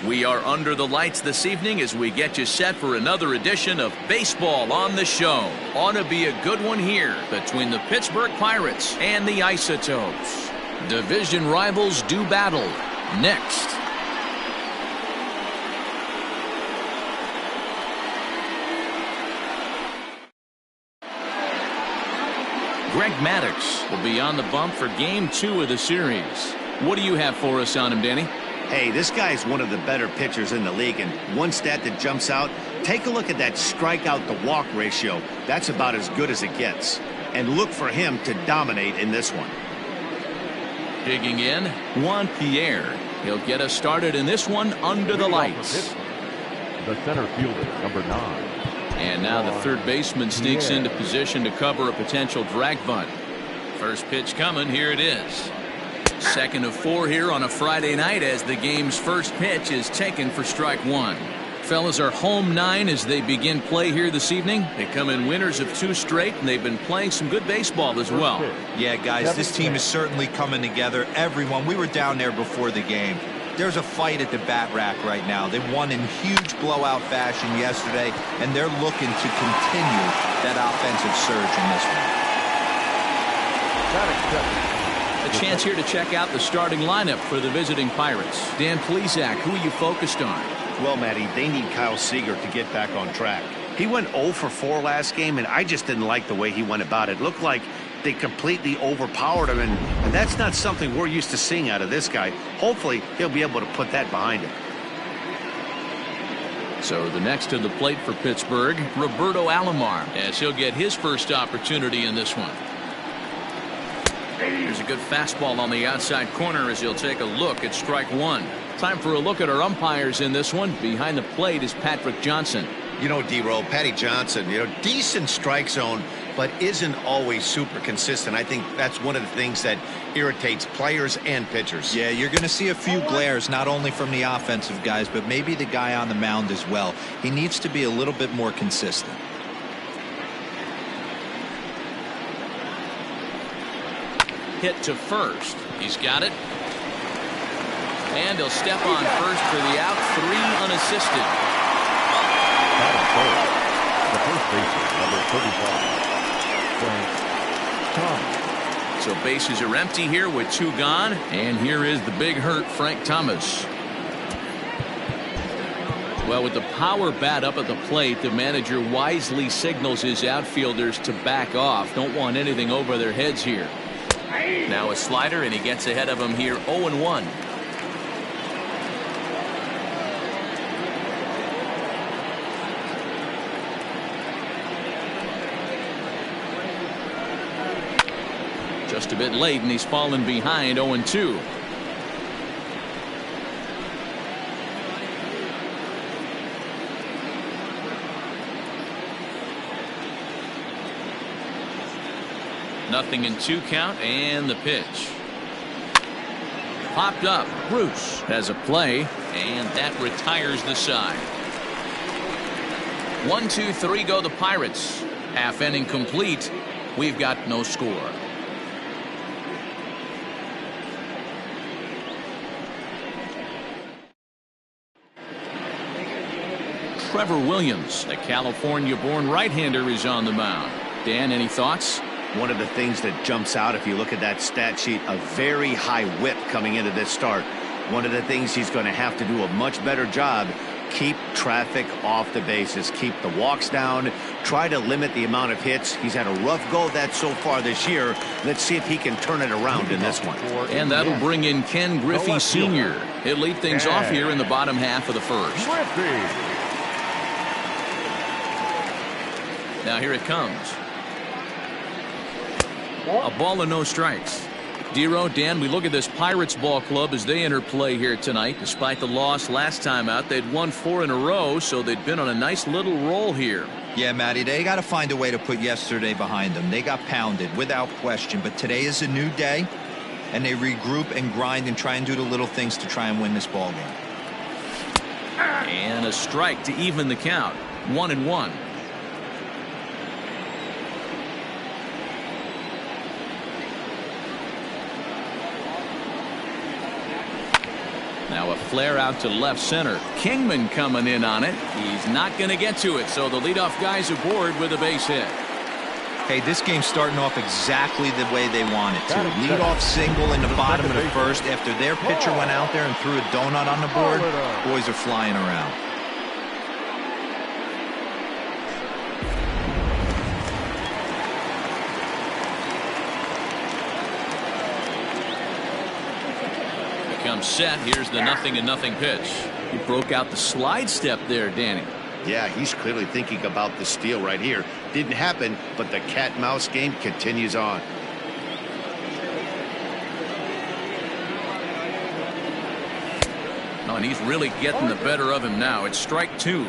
We are under the lights this evening as we get you set for another edition of Baseball on the Show. Ought to be a good one here between the Pittsburgh Pirates and the Isotopes. Division rivals do battle. Next. Greg Maddux will be on the bump for Game 2 of the series. What do you have for us on him, Danny? Hey, this guy's one of the better pitchers in the league, and one stat that jumps out, take a look at that strikeout to walk ratio. That's about as good as it gets. And look for him to dominate in this one. Digging in, Juan Pierre. He'll get us started in this one under the lights. The center fielder, number 9. And now the third baseman sneaks into position to cover a potential drag bunt. First pitch coming. Here it is. Second of 4 here on a Friday night as the game's first pitch is taken for strike 1. Fellas are home 9 as they begin play here this evening. They come in winners of 2 straight, and they've been playing some good baseball as well. Yeah, guys, this team is certainly coming together. Everyone, we were down there before the game. There's a fight at the bat rack right now. They won in huge blowout fashion yesterday, and they're looking to continue that offensive surge in this one. A chance here to check out the starting lineup for the visiting Pirates. Dan Plesac, who are you focused on? Well, Matty, they need Kyle Seager to get back on track. He went 0 for 4 last game, and I just didn't like the way he went about it. Looked like they completely overpowered him, and that's not something we're used to seeing out of this guy. Hopefully, he'll be able to put that behind him. So the next to the plate for Pittsburgh, Roberto Alomar, as he'll get his first opportunity in this one. There's a good fastball on the outside corner as he'll take a look at strike 1. Time for a look at our umpires in this one. Behind the plate is Patrick Johnson. You know, D-Roll, Patty Johnson, decent strike zone, but isn't always super consistent. I think that's one of the things that irritates players and pitchers. Yeah, you're going to see a few glares, not only from the offensive guys, but maybe the guy on the mound as well. He needs to be a little bit more consistent. Hit to first. He's got it. And he'll step on first for the out. 3 unassisted. The first baseman, number 35, Frank Thomas. So bases are empty here with 2 gone. And here is the big hurt, Frank Thomas. Well, with the power bat up at the plate, the manager wisely signals his outfielders to back off. Don't want anything over their heads here. Now a slider, and he gets ahead of him here 0-1. Just a bit late, and he's fallen behind 0-2. Nothing in 2 count, and the pitch. Popped up. Bruce has a play, and that retires the side. 1-2-3 go the Pirates. Half inning complete. We've got no score. Trevor Williams, the California-born right-hander, is on the mound. Dan, any thoughts? One of the things that jumps out if you look at that stat sheet, a very high whip coming into this start. One of the things he's going to have to do a much better job, keep traffic off the bases, keep the walks down, try to limit the amount of hits. He's had a rough go of that so far this year. Let's see if he can turn it around in this one. And that'll bring in Ken Griffey Sr. He'll lead things off here in the bottom half of the first. Now here it comes. A ball and no strikes. Dero, Dan, we look at this Pirates ball club as they enter play here tonight. Despite the loss last time out, they'd won 4 in a row, so they'd been on a nice little roll here. Yeah, Matty, they got to find a way to put yesterday behind them. They got pounded without question, but today is a new day, and they regroup and grind and try and do the little things to try and win this ball game. And a strike to even the count. 1-1. Now a flare out to left center. Kingman coming in on it. He's not going to get to it, so the leadoff guy's aboard with a base hit. Hey, this game's starting off exactly the way they want it to. Leadoff single in the bottom of the first after their pitcher went out there and threw a donut on the board. Boys are flying around. Becomes set. Here's the 0-0 pitch. He broke out the slide step there, Danny. Yeah, he's clearly thinking about the steal right here. Didn't happen, but the cat-mouse game continues on. Oh, and he's really getting the better of him now. It's strike 2.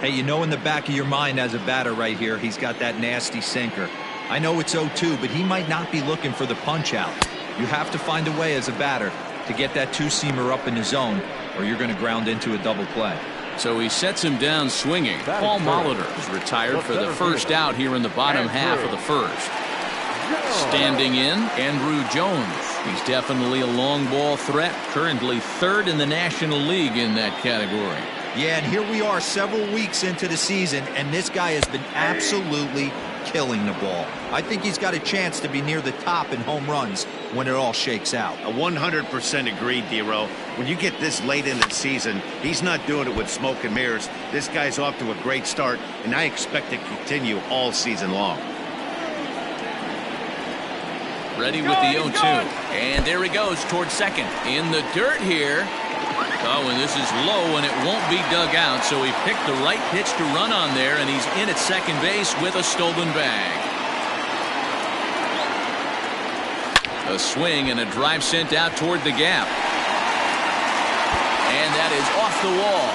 Hey, you know in the back of your mind as a batter right here, he's got that nasty sinker. I know it's 0-2, but he might not be looking for the punch out. You have to find a way as a batter to get that two-seamer up in the zone, or you're going to ground into a double play. So he sets him down swinging. Paul Molitor is retired for the first out here in the bottom half of the first. Standing in, Andrew Jones. He's definitely a long ball threat. Currently third in the National League in that category. Yeah, and here we are several weeks into the season, and this guy has been absolutely killing the ball. I think he's got a chance to be near the top in home runs when it all shakes out. 100% agreed, D-Row. When you get this late in the season, he's not doing it with smoke and mirrors. This guy's off to a great start, and I expect to continue all season long. Ready with the 0-2. And there he goes towards second. In the dirt here. Oh, and this is low, and it won't be dug out, so he picked the right pitch to run on there, and he's in at second base with a stolen bag. A swing and a drive sent out toward the gap. And that is off the wall.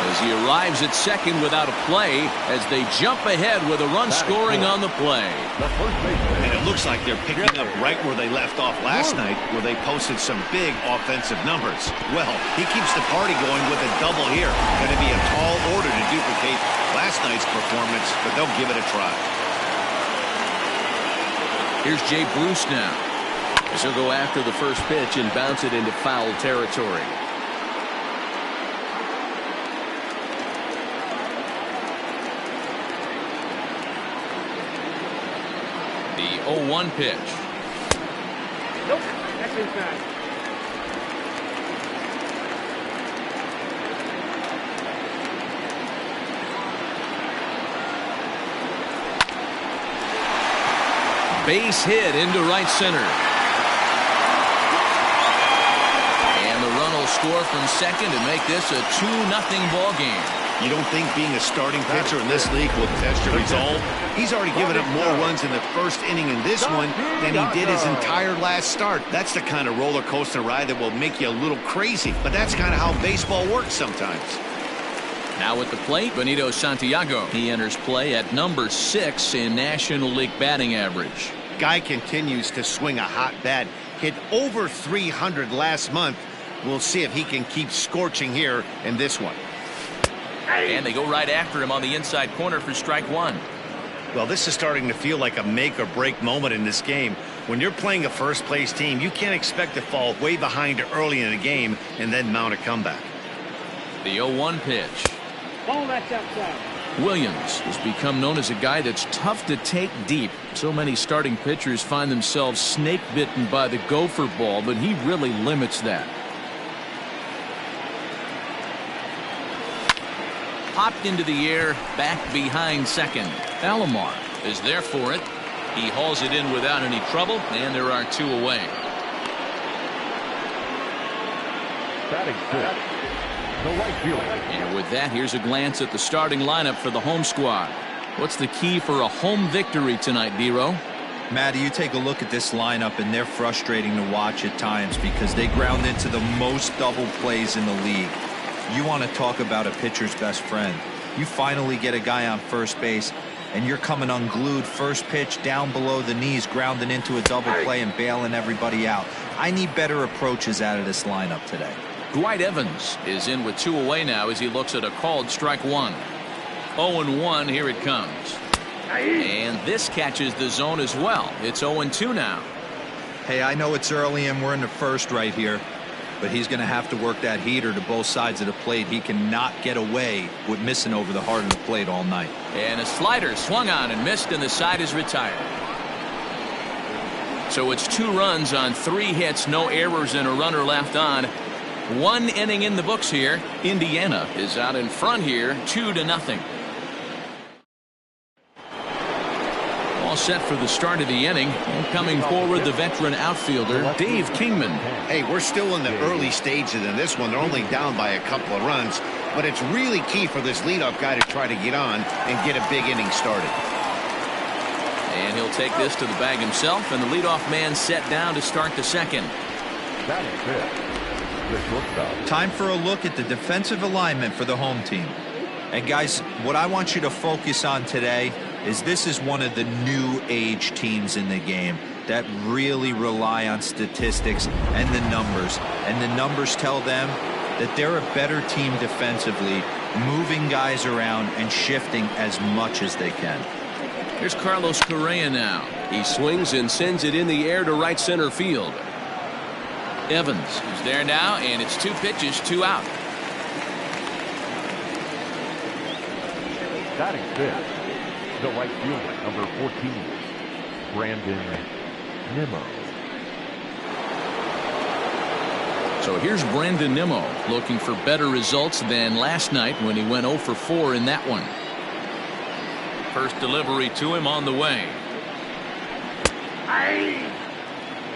As he arrives at second without a play, as they jump ahead with a run scoring on the play. And it looks like they're picking up right where they left off last night, where they posted some big offensive numbers. Well, he keeps the party going with a double here. Going to be a tall order to duplicate last night's performance, but they'll give it a try. Here's Jay Bruce now. As he'll go after the first pitch and bounce it into foul territory. The 0-1 pitch. Nope, that's inside. Base hit into right center. And the run will score from second to make this a 2-0 ball game. You don't think being a starting pitcher in this league will test your resolve? He's already given up more runs in the first inning in this one than he did his entire last start. That's the kind of roller coaster ride that will make you a little crazy. But that's kind of how baseball works sometimes. Now at the plate, Benito Santiago. He enters play at number 6 in National League batting average. Guy continues to swing a hot bat. Hit over 300 last month. We'll see if he can keep scorching here in this one. And they go right after him on the inside corner for strike 1. Well, this is starting to feel like a make or break moment in this game. When you're playing a first place team, you can't expect to fall way behind early in the game and then mount a comeback. The 0-1 pitch. Ball that's outside. Williams has become known as a guy that's tough to take deep. So many starting pitchers find themselves snake bitten by the gopher ball, but he really limits that. Popped into the air, back behind second. Alomar is there for it. He hauls it in without any trouble, and there are 2 away. Batting fifth, the right fielder. And with that, here's a glance at the starting lineup for the home squad. What's the key for a home victory tonight, D-Row? Maddie, you take a look at this lineup, and they're frustrating to watch at times because they ground into the most double plays in the league. You want to talk about a pitcher's best friend. You finally get a guy on first base, and you're coming unglued first pitch down below the knees, grounding into a double play and bailing everybody out. I need better approaches out of this lineup today. Dwight Evans is in with 2 away now as he looks at a called strike 1. 0-1, here it comes. And this catches the zone as well. It's 0-2 now. Hey, I know it's early and we're in the first right here, but he's going to have to work that heater to both sides of the plate. He cannot get away with missing over the heart of the plate all night. And a slider swung on and missed, and the side is retired. So it's 2 runs on 3 hits, no errors, and a runner left on. 1 inning in the books here. Indiana is out in front here, 2-0. All set for the start of the inning. And coming forward, the veteran outfielder, Dave Kingman. Hey, we're still in the early stages in this one. They're only down by a couple of runs, but it's really key for this leadoff guy to try to get on and get a big inning started. And he'll take this to the bag himself, and the leadoff man set down to start the second. That is it. The shortstop. Time for a look at the defensive alignment for the home team. And guys, what I want you to focus on today is this is one of the new age teams in the game that really rely on statistics and the numbers. And the numbers tell them that they're a better team defensively, moving guys around and shifting as much as they can. Here's Carlos Correa now. He swings and sends it in the air to right center field. Evans is there now, and it's 2 pitches, 2 out. Batting fifth, the right fielder, number 14, Brandon Nimmo. So here's Brandon Nimmo looking for better results than last night when he went 0 for 4 in that one. First delivery to him on the way.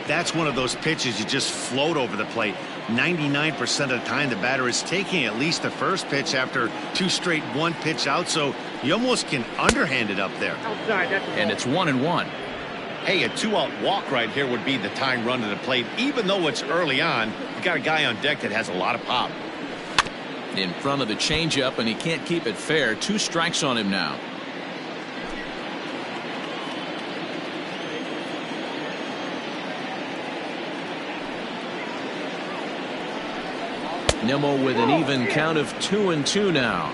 That's one of those pitches you just float over the plate. 99% of the time the batter is taking at least the first pitch after 2 straight 1-pitch out, so you almost can underhand it up there. Outside, that's And it's 1-1. Hey, a 2-out walk right here would be the tying run to the plate. Even though it's early on, you got a guy on deck that has a lot of pop. In front of the changeup, and he can't keep it fair. 2 strikes on him now. Nimmo with an even count of 2-2 now.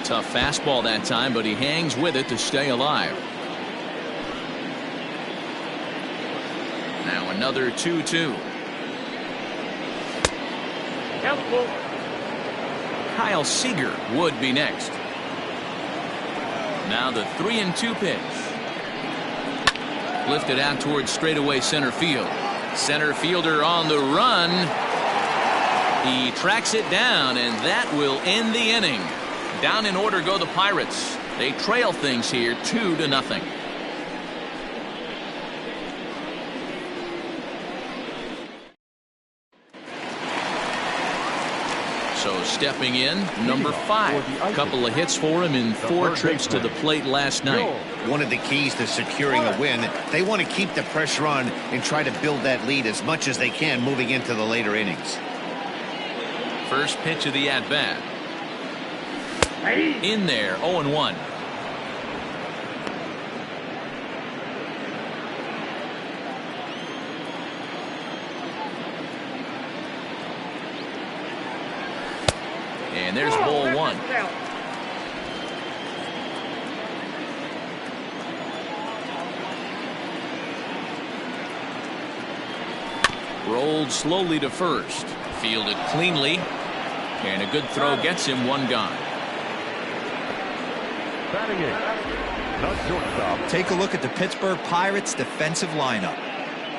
Tough fastball that time, but he hangs with it to stay alive. Now another 2-2. helpful. Kyle Seager would be next. Now the 3-2 pitch. Lifted out towards straightaway center field. Center fielder on the run. He tracks it down, and that will end the inning. Down in order go the Pirates. They trail things here 2-0. So stepping in, number 5. A couple of hits for him in 4 trips to the plate last night. One of the keys to securing a win, they want to keep the pressure on and try to build that lead as much as they can moving into the later innings. First pitch of the at-bat. In there, 0-1. And there's ball 1. Rolled slowly to first. Fielded cleanly. And a good throw gets him 1 gone. Batting in, the shortstop. Take a look at the Pittsburgh Pirates defensive lineup.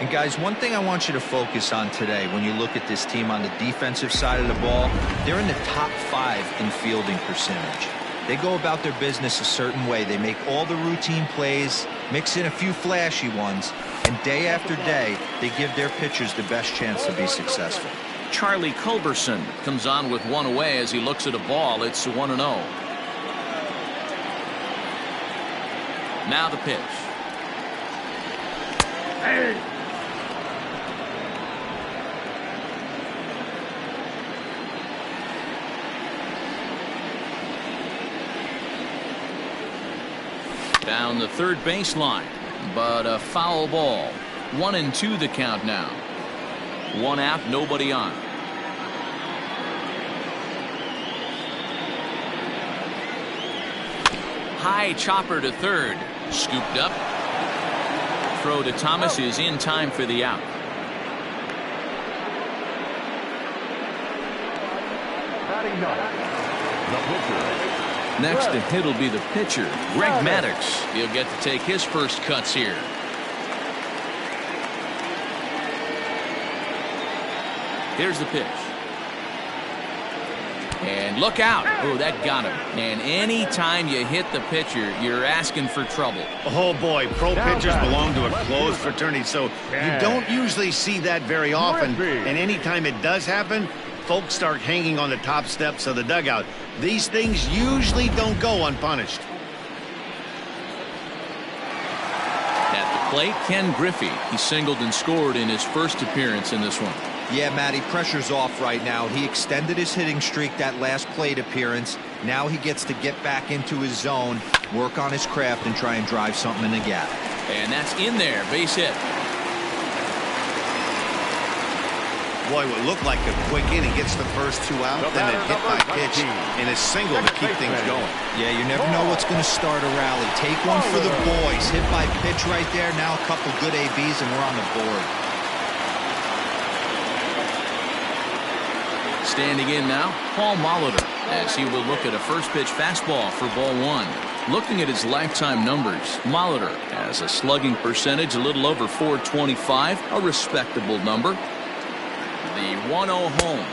And guys, one thing I want you to focus on today when you look at this team on the defensive side of the ball, they're in the top 5 in fielding percentage. They go about their business a certain way. They make all the routine plays, mix in a few flashy ones, and day after day, they give their pitchers the best chance to be successful. Charlie Culberson comes on with 1 away as he looks at a ball. It's 1-0. Now the pitch. Down the third baseline, but a foul ball. 1-2 the count now. 1 out, nobody on. High chopper to third. Scooped up. Throw to Thomas is in time for the out. Batting ninth, the pitcher. Next to hit will be the pitcher, Greg Maddux. He'll get to take his first cuts here. Here's the pitch. And look out. Oh, that got him. And anytime you hit the pitcher, you're asking for trouble. Oh, boy. Pro pitchers belong to a closed fraternity, so you don't usually see that very often. And anytime it does happen, folks start hanging on the top steps of the dugout. These things usually don't go unpunished. At the plate, Ken Griffey. He singled and scored in his first appearance in this one. Yeah, Matty, pressure's off right now. He extended his hitting streak that last plate appearance. Now he gets to get back into his zone, work on his craft, and try and drive something in the gap. And that's in there. Base hit. Boy, what looked like a quick inning gets the first two out, then a hit by pitch and a single to keep things going. Yeah, you never know what's going to start a rally. Take one for the boys. Hit by pitch right there. Now a couple good ABs, and we're on the board. Standing in now, Paul Molitor, as he will look at a first pitch fastball for ball one. Looking at his lifetime numbers, Molitor has a slugging percentage a little over .425, a respectable number. The 1-0 home.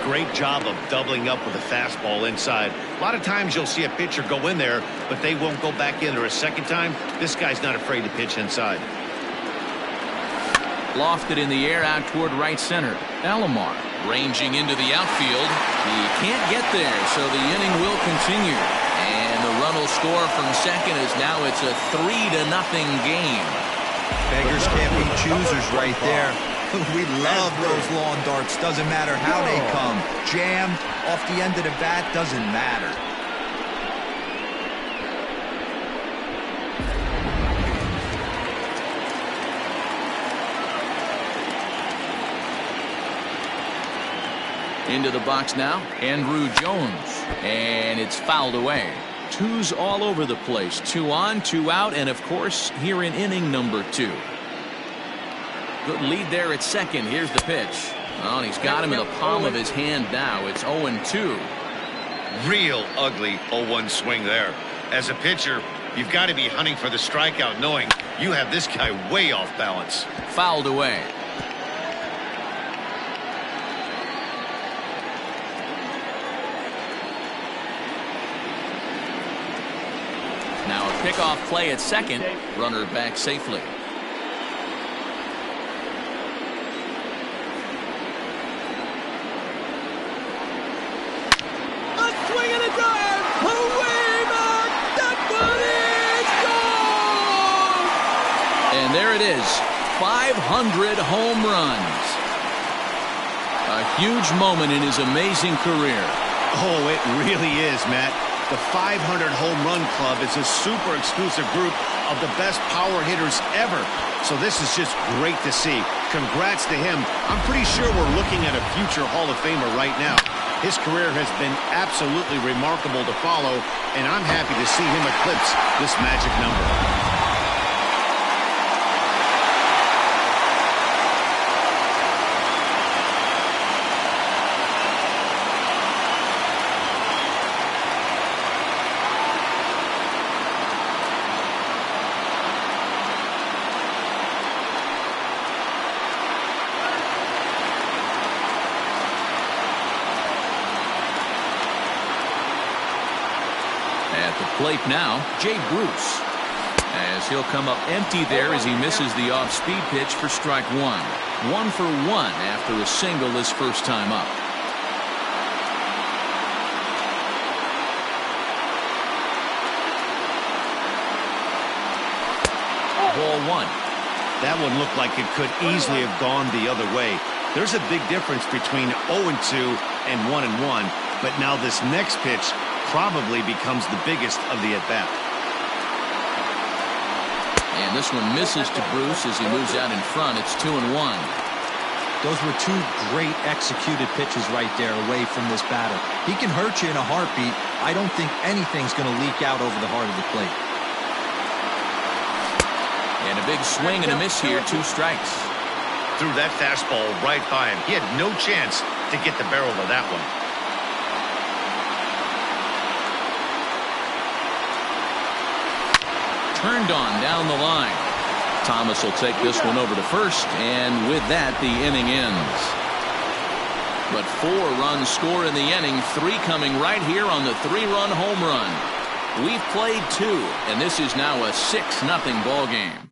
Great job of doubling up with a fastball inside. A lot of times you'll see a pitcher go in there, but they won't go back in there a second time. This guy's not afraid to pitch inside. Lofted in the air out toward right center. Alomar ranging into the outfield. He can't get there, so the inning will continue. And the run will score from second as now it's a 3-0 game. Beggars can't be choosers right there. We love those lawn darts. Doesn't matter how they come. Jammed off the end of the bat, doesn't matter. Into the box now, Andrew Jones. And it's fouled away. Twos all over the place. 2 on, 2 out, and of course, here in inning number 2. Good lead there at second. Here's the pitch. Oh, and he's got him in the palm of his hand now. It's 0-2. Real ugly 0-1 swing there. As a pitcher, you've got to be hunting for the strikeout, knowing you have this guy way off balance. Fouled away. Now a pickoff play at second. Runner back safely. A swing and a drive. Away back. That one is gone. And there it is. 500 home runs. A huge moment in his amazing career. Oh, it really is, Matt. The 500 home run club is a super exclusive group of the best power hitters ever. So this is just great to see. Congrats to him. I'm pretty sure we're looking at a future Hall of Famer right now. His career has been absolutely remarkable to follow, and I'm happy to see him eclipse this magic number. Plate now, Jay Bruce, as he'll come up empty there as he misses the off-speed pitch for strike one. 1 for 1 after a single his first time up. Ball 1. That one looked like it could easily have gone the other way. There's a big difference between 0-2 and 1-1, but now this next pitch probably becomes the biggest of the at-bat. And this one misses to Bruce as he moves out in front. It's 2-1. Those were 2 great executed pitches right there away from this batter. He can hurt you in a heartbeat, I don't think anything's going to leak out over the heart of the plate. And a big swing and a miss here, 2 strikes. Threw that fastball right by him. He had no chance to get the barrel of that one. Turned on down the line. Thomas will take this one over to first, and with that, the inning ends. But 4 runs score in the inning, 3 coming right here on the 3-run home run. We've played 2, and this is now a 6-0 ball game.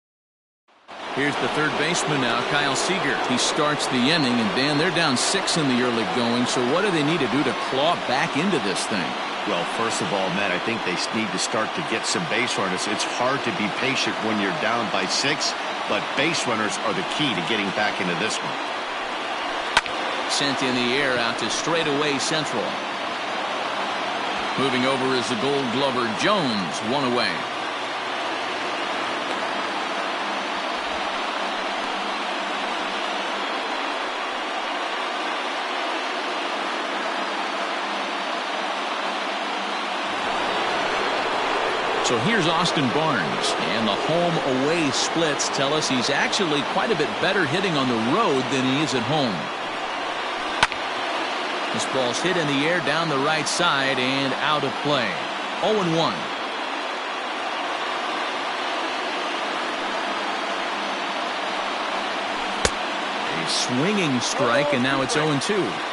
Here's the third baseman now, Kyle Seager. He starts the inning, and Dan, they're down 6 in the early going, so what do they need to do to claw back into this thing? Well, first of all, Matt, I think they need to start to get some base runners. It's hard to be patient when you're down by 6, but base runners are the key to getting back into this one. Sent in the air out to straightaway central. Moving over is the Gold Glover Jones, 1 away. So here's Austin Barnes, and the home-away splits tell us he's actually quite a bit better hitting on the road than he is at home. This ball's hit in the air down the right side and out of play. 0-1. A swinging strike, and now it's 0-2.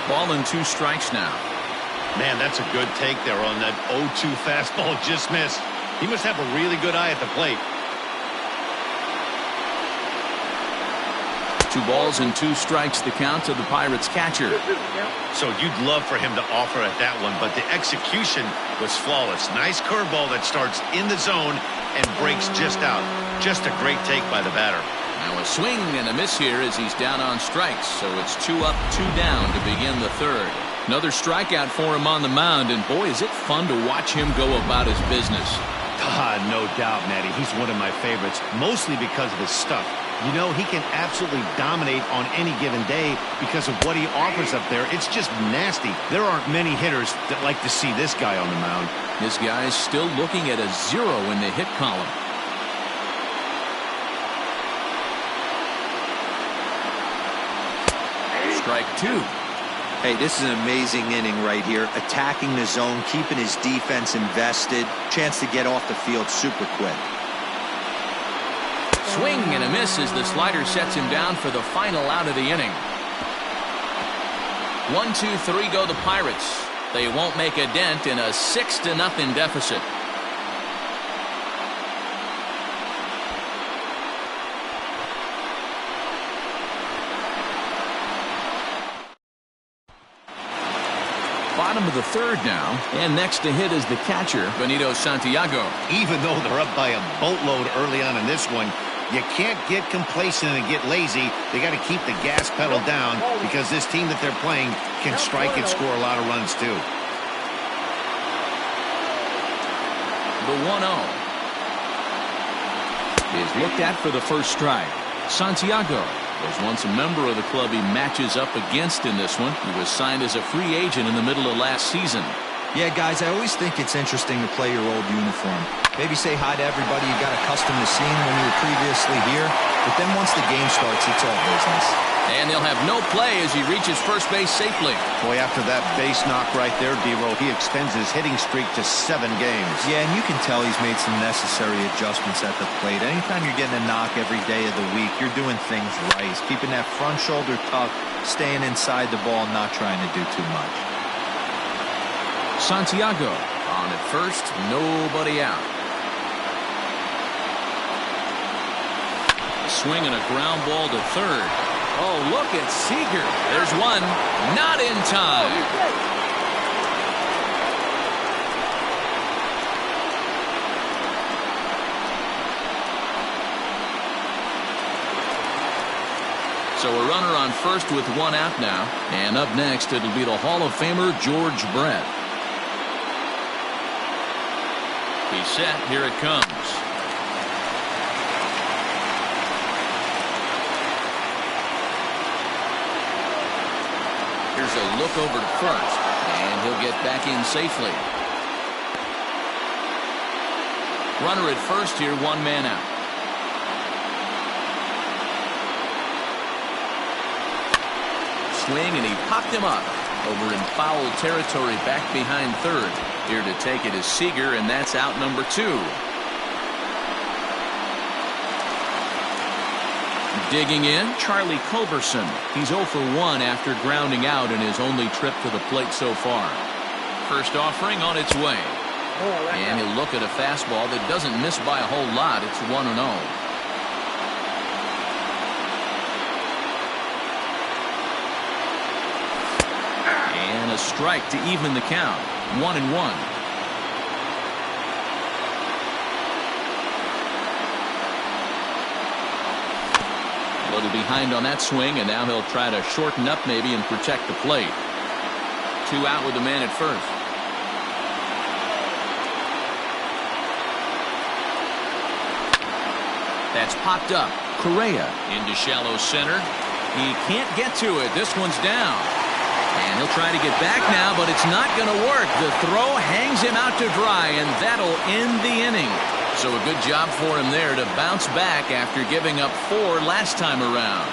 Ball and 2 strikes now. Man, that's a good take there on that 0-2 fastball just missed. He must have a really good eye at the plate. 2 balls and 2 strikes the count to the Pirates catcher. So you'd love for him to offer at that one, but the execution was flawless. Nice curveball that starts in the zone and breaks just out. Just a great take by the batter. Now a swing and a miss here as he's down on strikes, so it's 2 up, 2 down to begin the third. Another strikeout for him on the mound, and boy, is it fun to watch him go about his business. No doubt, Matty. He's one of my favorites, mostly because of his stuff. You know, he can absolutely dominate on any given day because of what he offers up there. It's just nasty. There aren't many hitters that like to see this guy on the mound. This guy's still looking at a 0 in the hit column. Strike 2. Hey, this is an amazing inning right here. Attacking the zone, keeping his defense invested. Chance to get off the field super quick. Swing and a miss as the slider sets him down for the final out of the inning. 1, 2, 3 go the Pirates. They won't make a dent in a 6-0 deficit. Bottom of the third now, and next to hit is the catcher, Benito Santiago. Even though they're up by a boatload early on in this one, you can't get complacent and get lazy. They got to keep the gas pedal down because this team that they're playing can strike and score a lot of runs too. The 1-0 is looked at for the first strike. Santiago was once a member of the club he matches up against in this one. He was signed as a free agent in the middle of last season. Yeah, guys, I always think it's interesting to play your old uniform. Maybe say hi to everybody you got accustomed to seeing when you were previously here. But then once the game starts, it's all business. And they'll have no play as he reaches first base safely. Boy, after that base knock right there, D-Row, he extends his hitting streak to 7 games. Yeah, and you can tell he's made some necessary adjustments at the plate. Anytime you're getting a knock every day of the week, you're doing things right. He's keeping that front shoulder tucked, staying inside the ball, not trying to do too much. Santiago on at first, nobody out. A swing and a ground ball to third. Oh, look at Seager. There's one. Not in time. So a runner on first with 1 out now. And up next, it'll be the Hall of Famer George Brett. He's set. Here it comes. a look over to first, and he'll get back in safely. Runner at first here, one man out. Swing, and he popped him up over in foul territory back behind third. Here to take it is Seager, and that's out number 2. Digging in, Charlie Culberson. He's 0 for 1 after grounding out in his only trip to the plate so far. First offering on its way. And he'll look at a fastball that doesn't miss by a whole lot. It's 1-0. And a strike to even the count. 1-1. A little behind on that swing, and now he'll try to shorten up maybe and protect the plate. 2 out with the man at first. That's popped up. Correa into shallow center. He can't get to it. This one's down. And he'll try to get back now, but it's not going to work. The throw hangs him out to dry, and that'll end the inning. So a good job for him there to bounce back after giving up 4 last time around.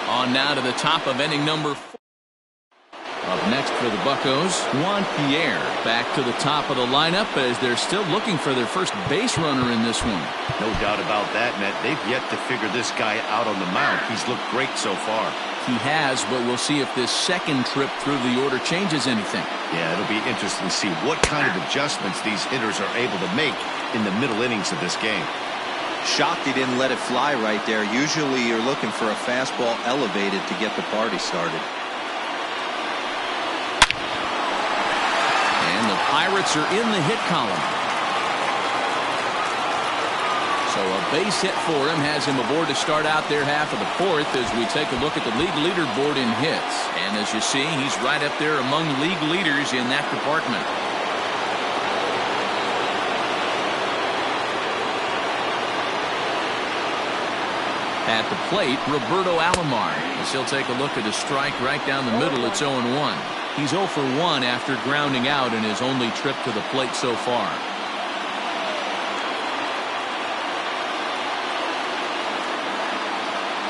On now to the top of inning number 4. Up next for the Buccos, Juan Pierre back to the top of the lineup as they're still looking for their first base runner in this one. No doubt about that, Matt. They've yet to figure this guy out on the mound. He's looked great so far. He has, but we'll see if this second trip through the order changes anything. Yeah, it'll be interesting to see what kind of adjustments these hitters are able to make in the middle innings of this game. Shocked he didn't let it fly right there. Usually you're looking for a fastball elevated to get the party started. And the Pirates are in the hit column. So a base hit for him has him aboard to start out their half of the 4th as we take a look at the league leaderboard in hits. And as you see, he's right up there among league leaders in that department. At the plate, Roberto Alomar, as he'll take a look at a strike right down the middle. It's 0-1. He's 0 for 1 after grounding out in his only trip to the plate so far.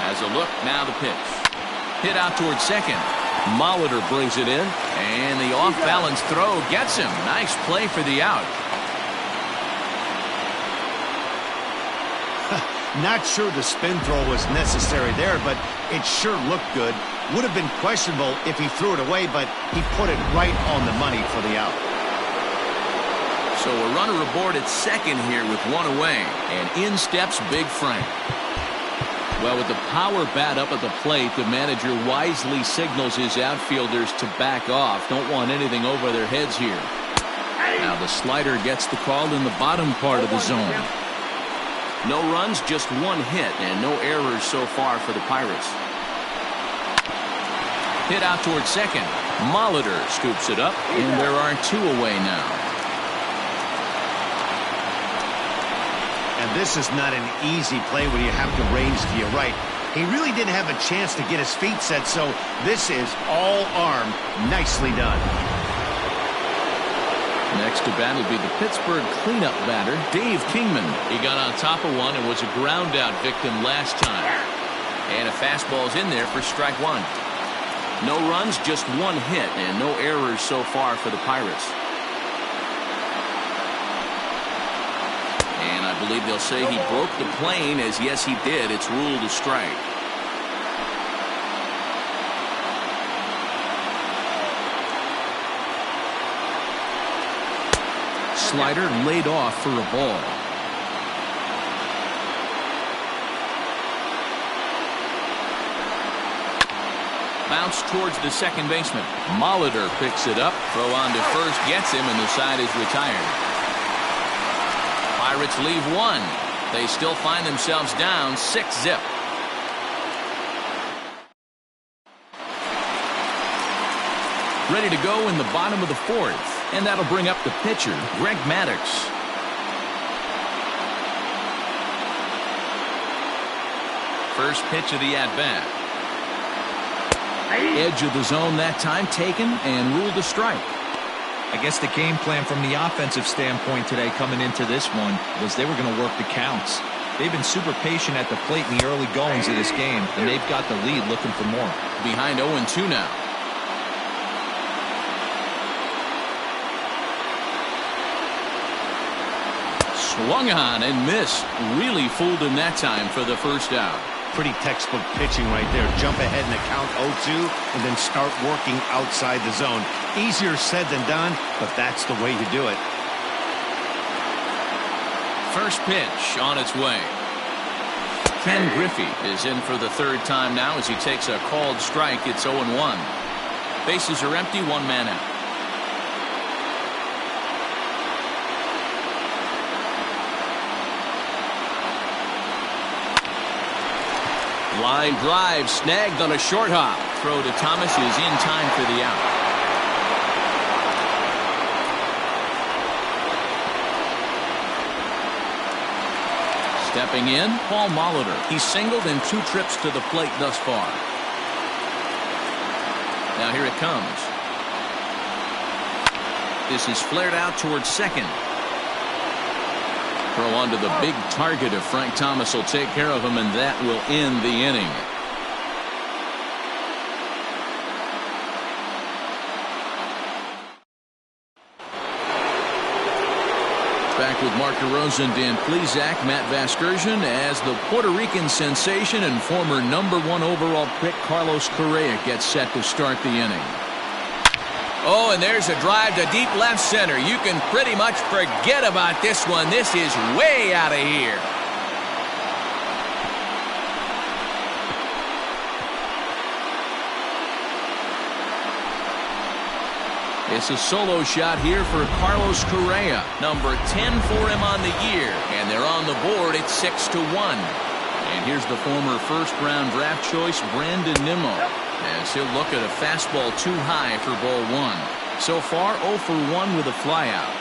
As a look, now the pitch. Hit out towards second. Molitor brings it in, and the off-balance throw gets him. Nice play for the out. Not sure the spin throw was necessary there, but it sure looked good. Would have been questionable if he threw it away, but he put it right on the money for the out. So a runner aboard at second here with 1 away, and in steps Big Frank. Well, with the power bat up at the plate, the manager wisely signals his outfielders to back off. Don't want anything over their heads here. Now the slider gets the call in the bottom part of the zone. No runs, just 1 hit, and no errors so far for the Pirates. Hit out towards second. Molitor scoops it up, and there are 2 away now. And this is not an easy play when you have to range to your right. He really didn't have a chance to get his feet set, so this is all arm. Nicely done. Next to bat will be the Pittsburgh cleanup batter, Dave Kingman. He got on top of one and was a ground out victim last time. And a fastball's in there for strike 1. No runs, just 1 hit, and no errors so far for the Pirates. And I believe they'll say he broke the plane, as yes he did. It's ruled a strike. Slider laid off for a ball. Bounce towards the second baseman. Molitor picks it up. Throw on to first gets him, and the side is retired. Pirates leave 1. They still find themselves down 6-0. Ready to go in the bottom of the 4th. And that'll bring up the pitcher, Greg Maddux. First pitch of the at-bat. Edge of the zone that time taken and ruled a strike. I guess the game plan from the offensive standpoint today coming into this one was they were going to work the counts. They've been super patient at the plate in the early goings of this game, and they've got the lead looking for more. Behind 0-2 now. Swung on and missed. Really fooled him that time for the first out. Pretty textbook pitching right there. Jump ahead in the count 0-2 and then start working outside the zone. Easier said than done, but that's the way you do it. First pitch on its way. Ken Griffey is in for the third time now as he takes a called strike. It's 0-1. Bases are empty, one man out. Line drive snagged on a short hop. Throw to Thomas is in time for the out. Stepping in, Paul Molitor. He's singled in 2 trips to the plate thus far. Now here it comes. This is flared out towards second. Throw onto the big target of Frank Thomas will take care of him, and that will end the inning. Back with Mark DeRosa and Dan Plesac, Matt Vasgersian, as the Puerto Rican sensation and former #1 overall pick Carlos Correa gets set to start the inning. Oh, and there's a drive to deep left center. You can pretty much forget about this one. This is way out of here. It's a solo shot here for Carlos Correa. Number 10 for him on the year. And they're on the board at 6-1. And here's the former first-round draft choice, Brandon Nimmo, as he'll look at a fastball too high for ball 1. So far, 0 for 1 with a flyout.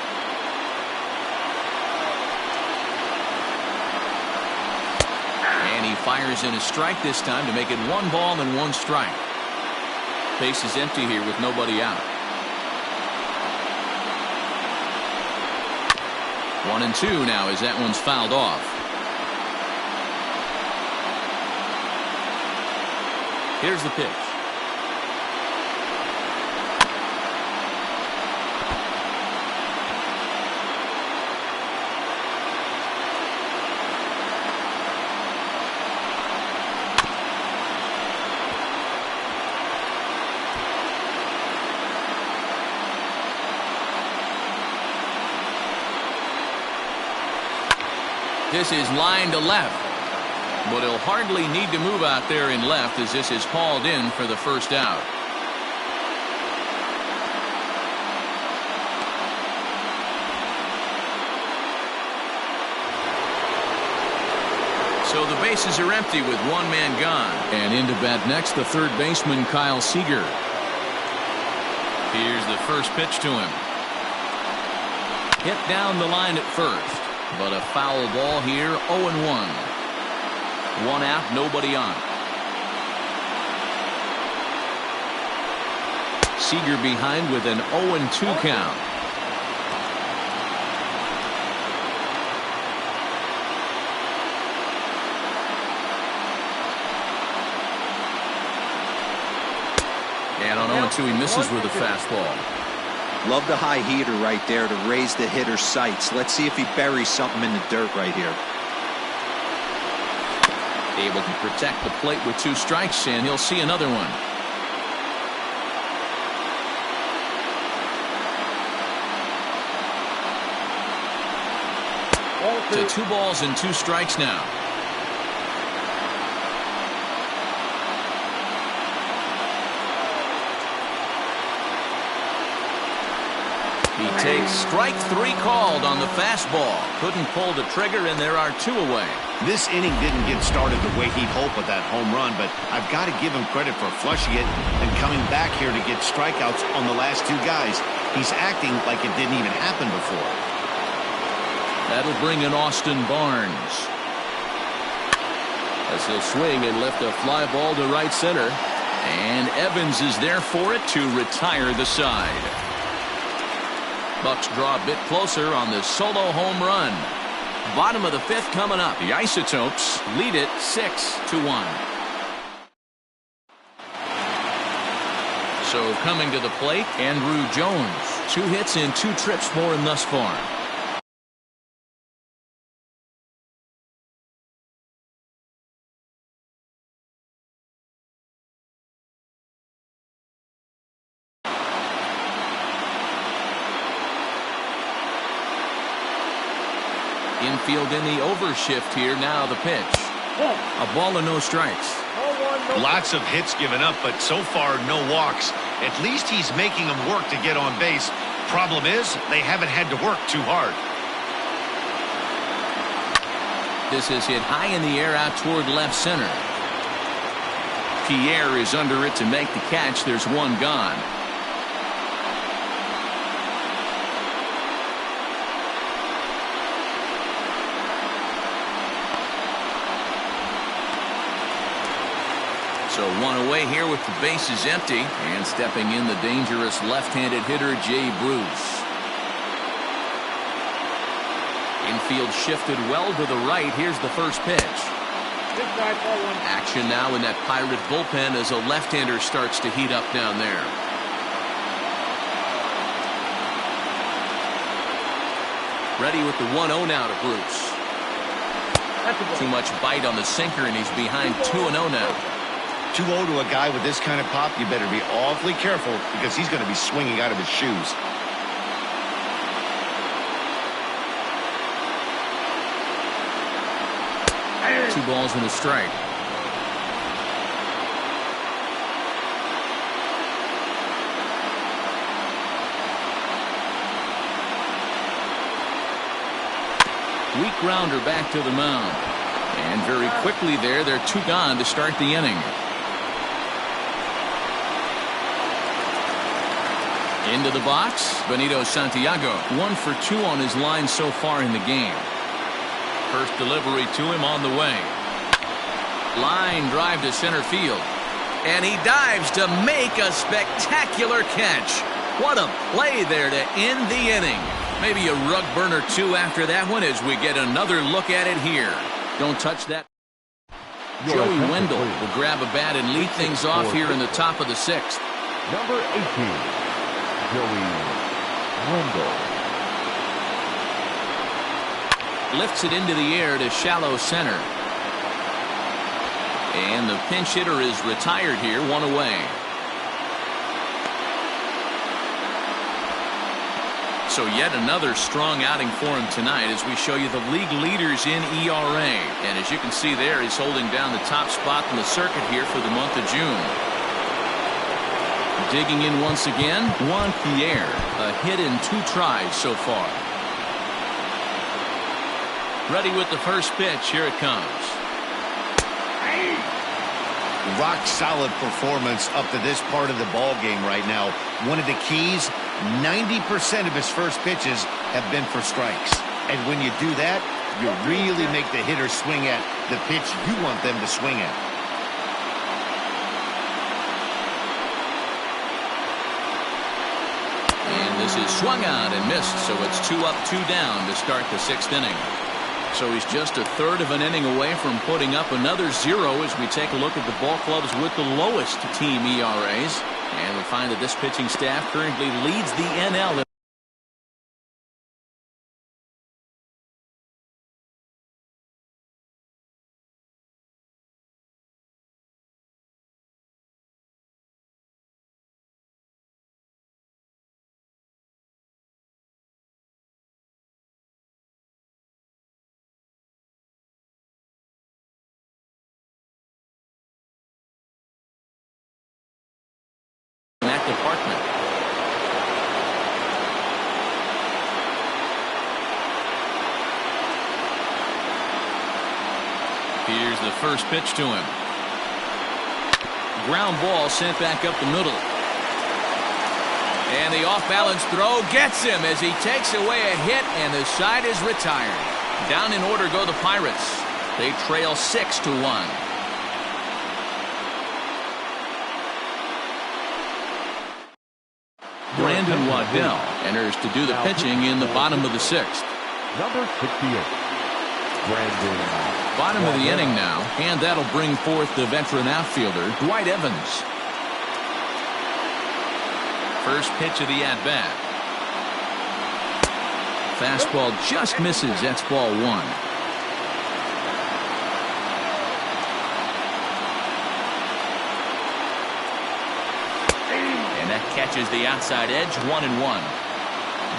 And he fires in a strike this time to make it 1 ball and 1 strike. Base is empty here with nobody out. 1-2 now as that one's fouled off. Here's the pitch. This is line to left, but he'll hardly need to move out there in left as this is hauled in for the first out. So the bases are empty with 1 man gone. And into bat next, the third baseman, Kyle Seager. Here's the first pitch to him. Hit down the line at first. But a foul ball here, 0-1. 1 out, nobody on. Seager behind with an 0-2 count. And on 0-2 he misses with a fastball. Love the high heater right there to raise the hitter's sights. Let's see if he buries something in the dirt right here. Able to protect the plate with 2 strikes, and he'll see another one. To 2 balls and 2 strikes now. He takes strike 3 called on the fastball. Couldn't pull the trigger, and there are 2 away. This inning didn't get started the way he'd hoped with that home run, but I've got to give him credit for flushing it and coming back here to get strikeouts on the last 2 guys. He's acting like it didn't even happen before. That'll bring in Austin Barnes, as he'll swing and lift a fly ball to right center. And Evans is there for it to retire the side. Bucks draw a bit closer on this solo home run. Bottom of the fifth coming up. The Isotopes lead it 6-1. So coming to the plate, Andrew Jones. 2 hits in 2 trips for him thus far. Infield in the overshift here. Now the pitch. A ball and no strikes. Lots of hits given up, but so far no walks. At least he's making them work to get on base. Problem is, they haven't had to work too hard. This is hit high in the air out toward left center. Pierre is under it to make the catch. There's one gone. So one away here with the bases empty, and stepping in the dangerous left-handed hitter Jay Bruce. Infield shifted well to the right. Here's the first pitch. Action now in that Pirate bullpen as a left-hander starts to heat up down there. Ready with the 1-0 now to Bruce. Too much bite on the sinker, and he's behind 2-0 now. 2-0 to a guy with this kind of pop, you better be awfully careful because he's going to be swinging out of his shoes. Two balls and a strike. Weak grounder back to the mound. And very quickly there, they're 2 gone to start the inning. Into the box, Benito Santiago. 1 for 2 on his line so far in the game. First delivery to him on the way. Line drive to center field. And he dives to make a spectacular catch. What a play there to end the inning. Maybe a rug burner too after that one as we get another look at it here. Don't touch that. Joey Wendell will grab a bat and lead things off here in the top of the 6th. Number 18. Joey Wendell. Lifts it into the air to shallow center. And the pinch hitter is retired here, 1 away. So yet another strong outing for him tonight as we show you the league leaders in ERA. And as you can see there, he's holding down the top spot in the circuit here for the month of June. Digging in once again, Juan Pierre. A hit in 2 tries so far. Ready with the first pitch. Here it comes. Rock solid performance up to this part of the ball game right now. One of the keys, 90% of his first pitches have been for strikes. And when you do that, you really make the hitter swing at the pitch you want them to swing at. And this is swung on and missed, so it's 2 up, 2 down to start the 6th inning. So he's just a third of an inning away from putting up another 0 as we take a look at the ball clubs with the lowest team ERAs. And we find that this pitching staff currently leads the NL. Department. Here's the first pitch to him. Ground ball sent back up the middle. And the off-balance throw gets him as he takes away a hit, and the side is retired. Down in order go the Pirates. They trail 6-1. Brandon Waddell enters to do the pitching in the bottom of the 6th. Number 68. Brandon. Bottom of the inning now, and that'll bring forth the veteran outfielder, Dwight Evans. First pitch of the at-bat. Fastball just misses. That's ball 1. And that catches the outside edge, 1-1.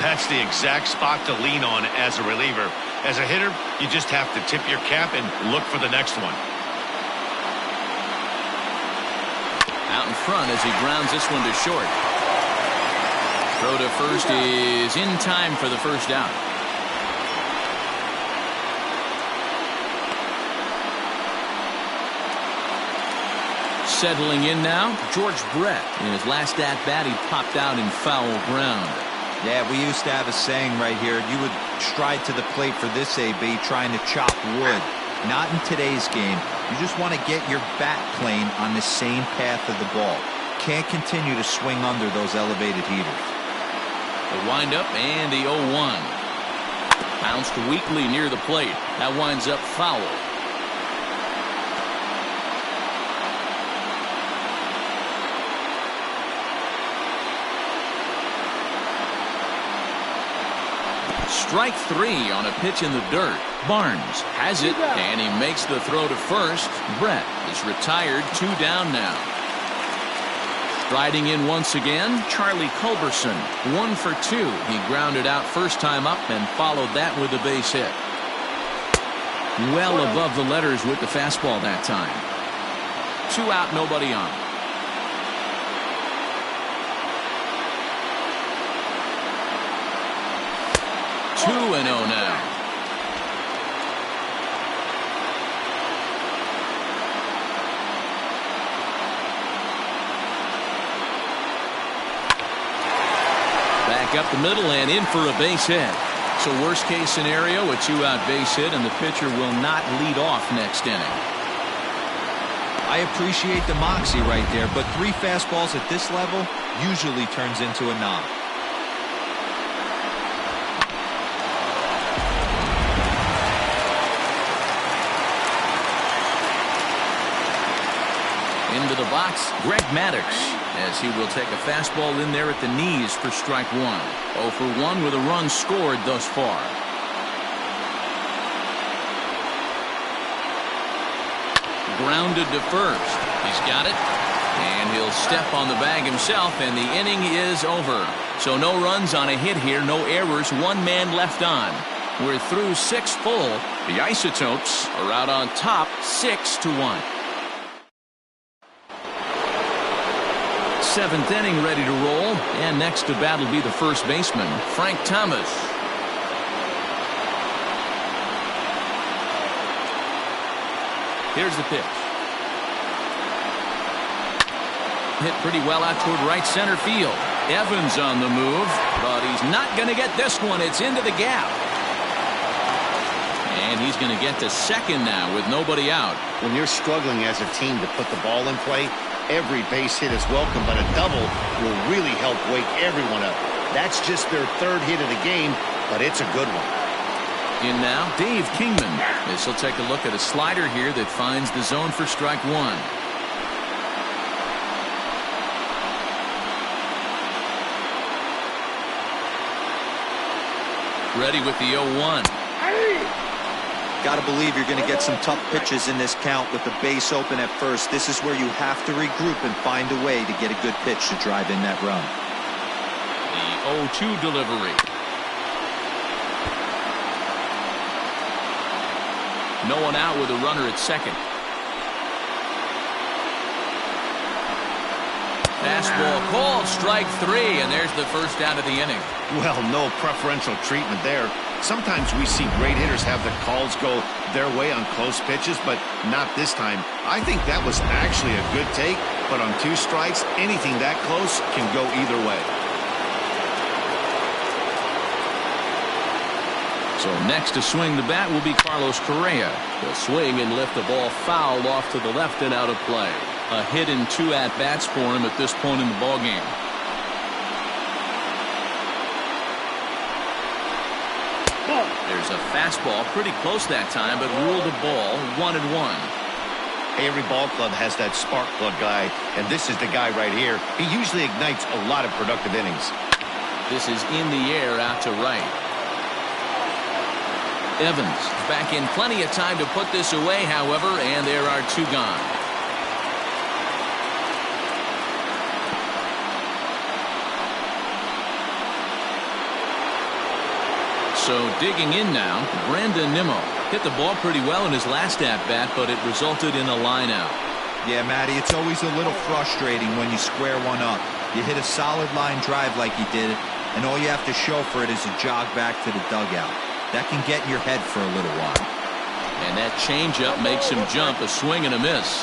That's the exact spot to lean on as a reliever. As a hitter, you just have to tip your cap and look for the next one. Out in front as he grounds this one to short. Throw to first is in time for the first out. Settling in now, George Brett. In his last at-bat, he popped out in foul ground. Yeah, we used to have a saying right here. You would stride to the plate for this AB trying to chop wood. Not in today's game. You just want to get your bat plane on the same path of the ball. Can't continue to swing under those elevated heaters. The windup and the 0-1. Bounced weakly near the plate. That winds up foul. Strike 3 on a pitch in the dirt. Barnes has it, and he makes the throw to first. Brett is retired, 2 down now. Riding in once again, Charlie Culberson, 1 for 2. He grounded out first time up and followed that with a base hit. Well above the letters with the fastball that time. 2 out, nobody on. Two and 0 now. Back up the middle and in for a base hit. So worst case scenario, a 2-out base hit, and the pitcher will not lead off next inning. I appreciate the moxie right there, but 3 fastballs at this level usually turns into a knock. Into the box, Greg Maddux, as he will take a fastball in there at the knees for strike 1. 0 for 1 with a run scored thus far. Grounded to first. He's got it, and he'll step on the bag himself, and the inning is over. So no runs on a hit here, no errors, 1 man left on. We're through 6 full. The Isotopes are out on top, 6-1. 7th inning ready to roll, and next to bat will be the first baseman, Frank Thomas. Here's the pitch. Hit pretty well out toward right center field. Evans on the move, but he's not going to get this one. It's into the gap. And he's going to get to second now with nobody out. When you're struggling as a team to put the ball in play, every base hit is welcome, but a double will really help wake everyone up. That's just their 3rd hit of the game, but it's a good one. In now, Dave Kingman. This will take a look at a slider here that finds the zone for strike 1. Ready with the 0-1. Got to believe you're going to get some tough pitches in this count with the base open at first. This is where you have to regroup and find a way to get a good pitch to drive in that run. The 0-2 delivery. No one out with a runner at second. Fastball called, strike 3, and there's the first out of the inning. Well, no preferential treatment there. Sometimes we see great hitters have the calls go their way on close pitches, but not this time. I think that was actually a good take, but on 2 strikes, anything that close can go either way. So next to swing the bat will be Carlos Correa. He'll swing and lift the ball foul off to the left and out of play. A hit in 2 at-bats for him at this point in the ballgame. There's a fastball pretty close that time, but ruled a ball, 1-1. Every ball club has that spark plug guy, and this is the guy right here. He usually ignites a lot of productive innings. This is in the air out to right. Evans back in plenty of time to put this away, however, and there are 2 gone. So digging in now, Brandon Nimmo hit the ball pretty well in his last at-bat, but it resulted in a line out. Yeah, Matty, it's always a little frustrating when you square one up. You hit a solid line drive like he did, and all you have to show for it is a jog back to the dugout. That can get in your head for a little while. And that changeup makes him jump, a swing and a miss.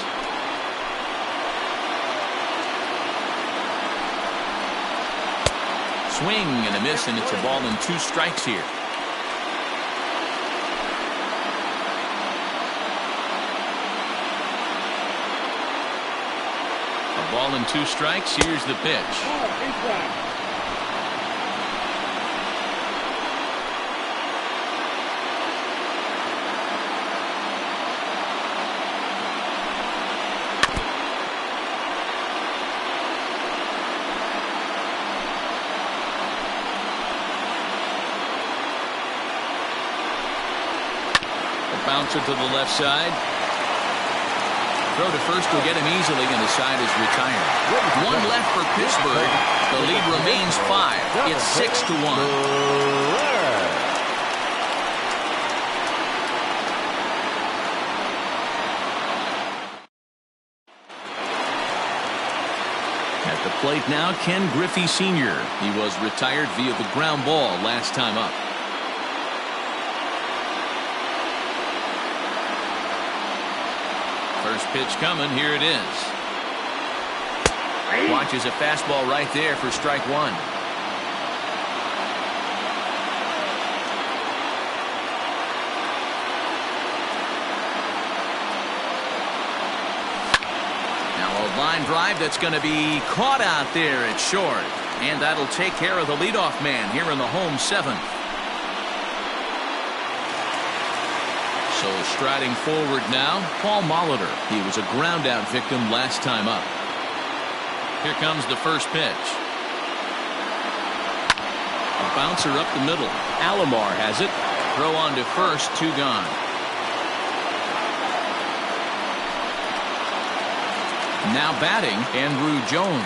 Swing and a miss, and it's a ball and 2 strikes here. A ball and 2 strikes. Here's the pitch. Bouncer to the left side. Throw to first will get him easily, and the side is retired. 1 left for Pittsburgh. The lead remains 5. It's 6-1. At the plate now, Ken Griffey Sr. He was retired via the ground ball last time up. First pitch coming. Here it is. Watches a fastball right there for strike 1. Now a line drive that's going to be caught out there at short. And that'll take care of the leadoff man here in the home 7th. So striding forward now, Paul Molitor. He was a ground-out victim last time up. Here comes the first pitch. A bouncer up the middle. Alomar has it. Throw on to first, 2 gone. Now batting, Andrew Jones.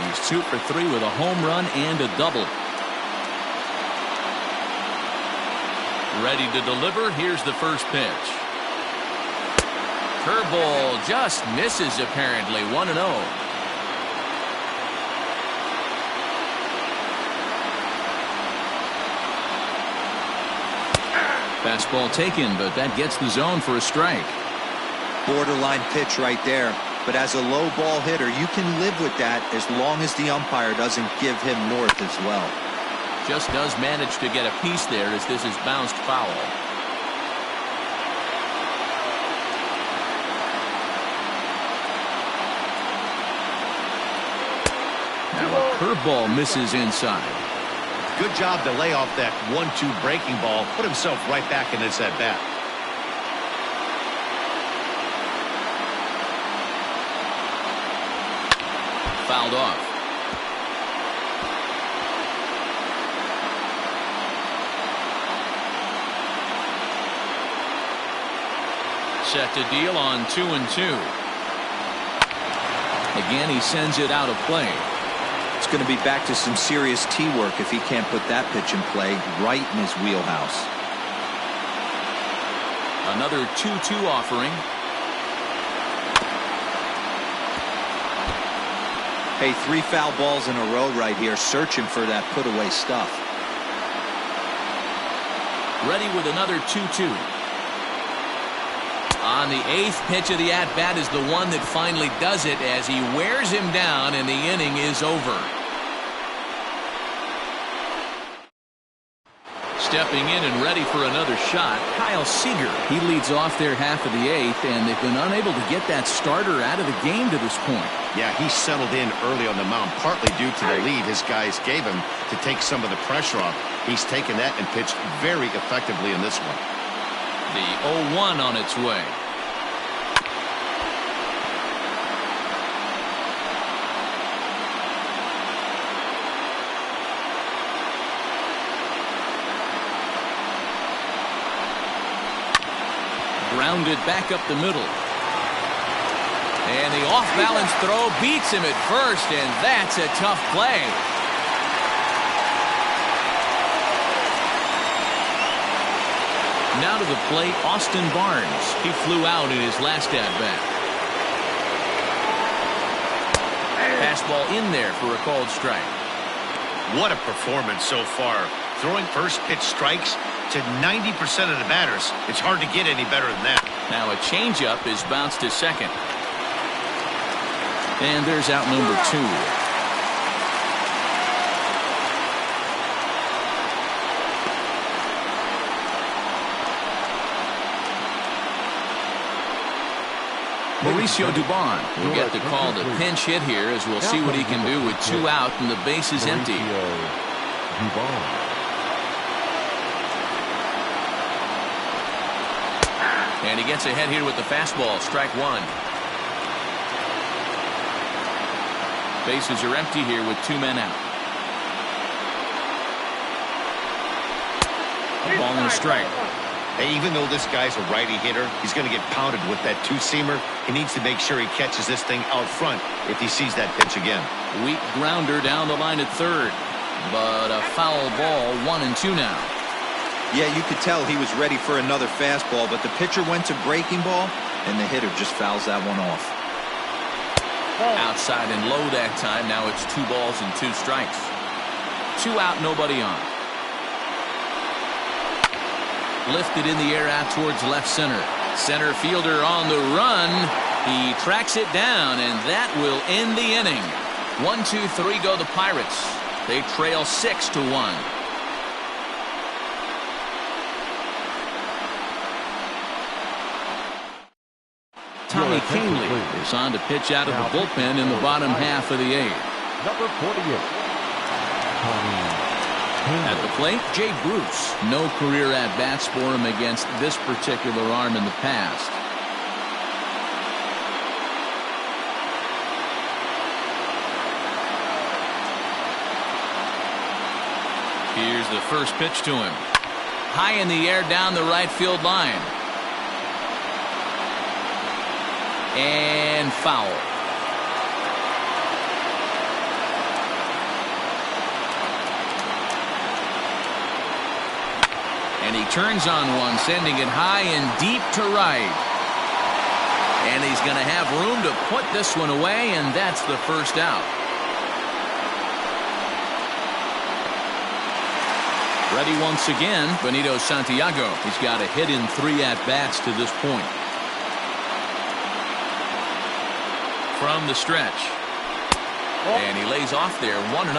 He's 2 for 3 with a home run and a double. Ready to deliver. Here's the first pitch. Curveball just misses apparently. 1-0. Fastball taken, but that gets the zone for a strike. Borderline pitch right there. But as a low ball hitter, you can live with that as long as the umpire doesn't give him north as well. Just does manage to get a piece there as this is bounced foul. Now a curveball misses inside. Good job to lay off that 1-2 breaking ball. Put himself right back in this at bat. Fouled off. Set to deal on 2-2. Again, he sends it out of play. It's going to be back to some serious tee work if he can't put that pitch in play right in his wheelhouse. Another 2-2 offering. Hey, 3 foul balls in a row right here, searching for that put-away stuff. Ready with another 2-2. On the 8th pitch of the at-bat is the one that finally does it as he wears him down, and the inning is over. stepping in and ready for another shot, Kyle Seager. He leads off their half of the eighth, and they've been unable to get that starter out of the game to this point. Yeah, he settled in early on the mound, partly due to the lead his guys gave him to take some of the pressure off. He's taken that and pitched very effectively in this one. The 0-1 on its way. Grounded back up the middle. And the off-balance throw beats him at first, and that's a tough play. Now to the plate, Austin Barnes. He flew out in his last at-bat. Fastball in there for a called strike. What a performance so far. Throwing first pitch strikes to 90% of the batters. It's hard to get any better than that. Now a changeup is bounced to second. And there's out number 2. Mauricio Dubon will get the call to pinch hit here, as we'll see what he can do with 2 out and the base is empty. And he gets ahead here with the fastball. Strike 1. Bases are empty here with 2 men out. A ball and a strike. Hey, even though this guy's a righty hitter, he's going to get pounded with that 2-seamer. He needs to make sure he catches this thing out front if he sees that pitch again. Weak grounder down the line at third. But a foul ball, 1-2 now. Yeah, you could tell he was ready for another fastball, but the pitcher went to breaking ball, and the hitter just fouls that one off. Outside and low that time. Now it's 2 balls and 2 strikes. 2 out, nobody on. Lifted in the air out towards left center. Center fielder on the run. He tracks it down, and that will end the inning. 1-2-3 go the Pirates. They trail 6-1. Tommy Kahnle is on to pitch out of the bullpen in the bottom half of the 8th. Number 48. At the plate, Jay Bruce. No career at-bats for him against this particular arm in the past. Here's the first pitch to him. High in the air down the right field line. And foul. And he turns on one, sending it high and deep to right. And he's going to have room to put this one away, and that's the first out. Ready once again, Benito Santiago. He's got a hit in 3 at-bats to this point. From the stretch. And he lays off there, 1-0.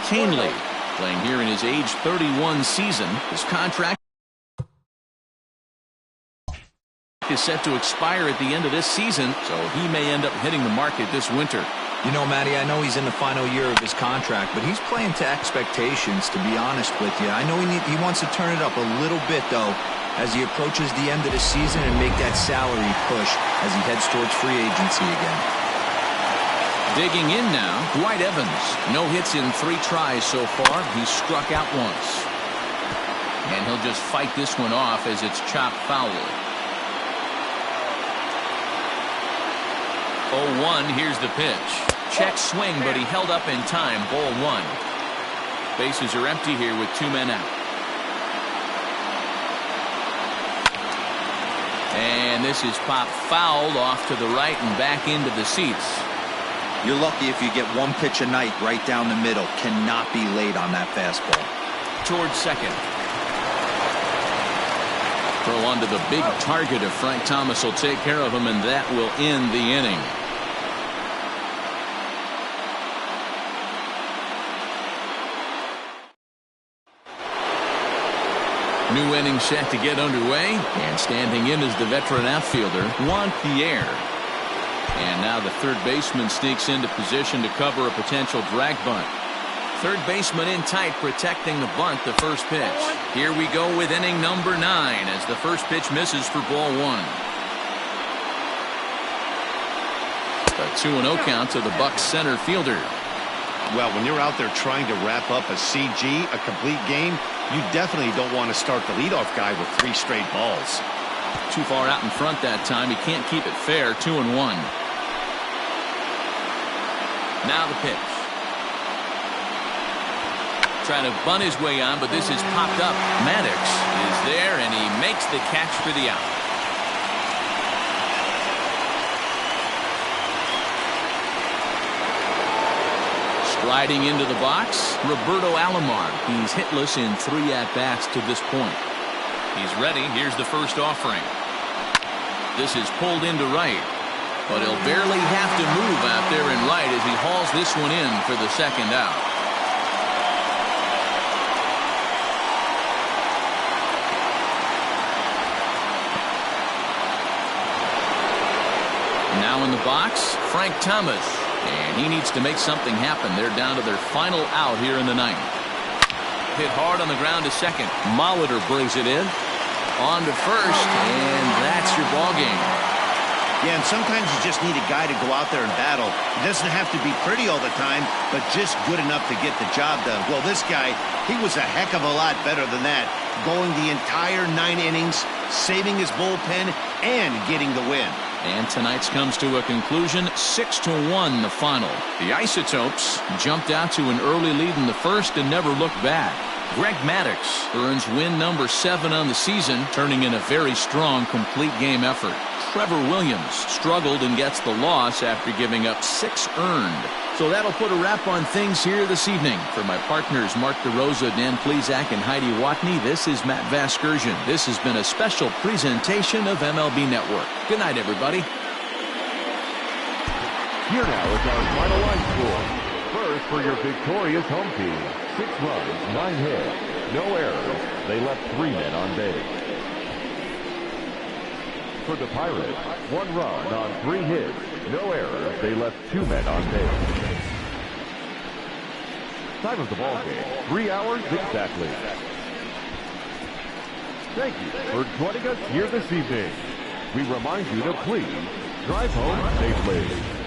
Kahnle playing here in his age 31 season. His contract is set to expire at the end of this season, so he may end up hitting the market this winter. You know, Matty, I know he's in the final year of his contract, but he's playing to expectations, to be honest with you. I know he wants to turn it up a little bit, though, as he approaches the end of the season and make that salary push as he heads towards free agency again. Digging in now, Dwight Evans. No hits in 3 tries so far. He's struck out once. And he'll just fight this one off as it's chopped foul. 0-1, here's the pitch. Check swing, but he held up in time. Ball 1. Bases are empty here with 2 men out. And this is popped fouled off to the right and back into the seats. You're lucky if you get 1 pitch a night right down the middle. Cannot be late on that fastball. Towards second. Throw onto the big target of Frank Thomas will take care of him, and that will end the inning. New inning set to get underway, and standing in is the veteran outfielder Juan Pierre. And now the third baseman sneaks into position to cover a potential drag bunt. Third baseman in tight, protecting the bunt. The first pitch. Here we go with inning number 9 as the first pitch misses for ball 1. A 2-0 count to the Bucs center fielder. Well, when you're out there trying to wrap up a CG, a complete game, you definitely don't want to start the leadoff guy with 3 straight balls. Too far out in front that time. He can't keep it fair. 2-1. Now the pitch. Trying to bunt his way on, but this is popped up. Maddux is there, and he makes the catch for the out. Striding into the box, Roberto Alomar. He's hitless in 3 at-bats to this point. He's ready. Here's the first offering. This is pulled into right, but he'll barely have to move out there in right as he hauls this one in for the second out. Now in the box, Frank Thomas. And he needs to make something happen. They're down to their final out here in the 9th. Hit hard on the ground to second. Molitor brings it in. On to first, and that's your ball game. Yeah, and sometimes you just need a guy to go out there and battle. It doesn't have to be pretty all the time, but just good enough to get the job done. Well, this guy, he was a heck of a lot better than that. Going the entire 9 innings, saving his bullpen, and getting the win. And tonight's comes to a conclusion, 6-1 the final. The Isotopes jumped out to an early lead in the first and never looked back. Greg Maddux earns win number 7 on the season, turning in a very strong complete game effort. Trevor Williams struggled and gets the loss after giving up 6 earned. So that'll put a wrap on things here this evening. For my partners Mark DeRosa, Dan Plezak, and Heidi Watney, this is Matt Vasgersian. This has been a special presentation of MLB Network. Good night, everybody. Here now is our final line score. First for your victorious home team. 6 runs, 9 hits, no errors. They left 3 men on base. For the Pirates, 1 run on 3 hits, no errors. They left 2 men on base. Time of the ball game, 3 hours exactly. Thank you for joining us here this evening. We remind you to please drive home safely.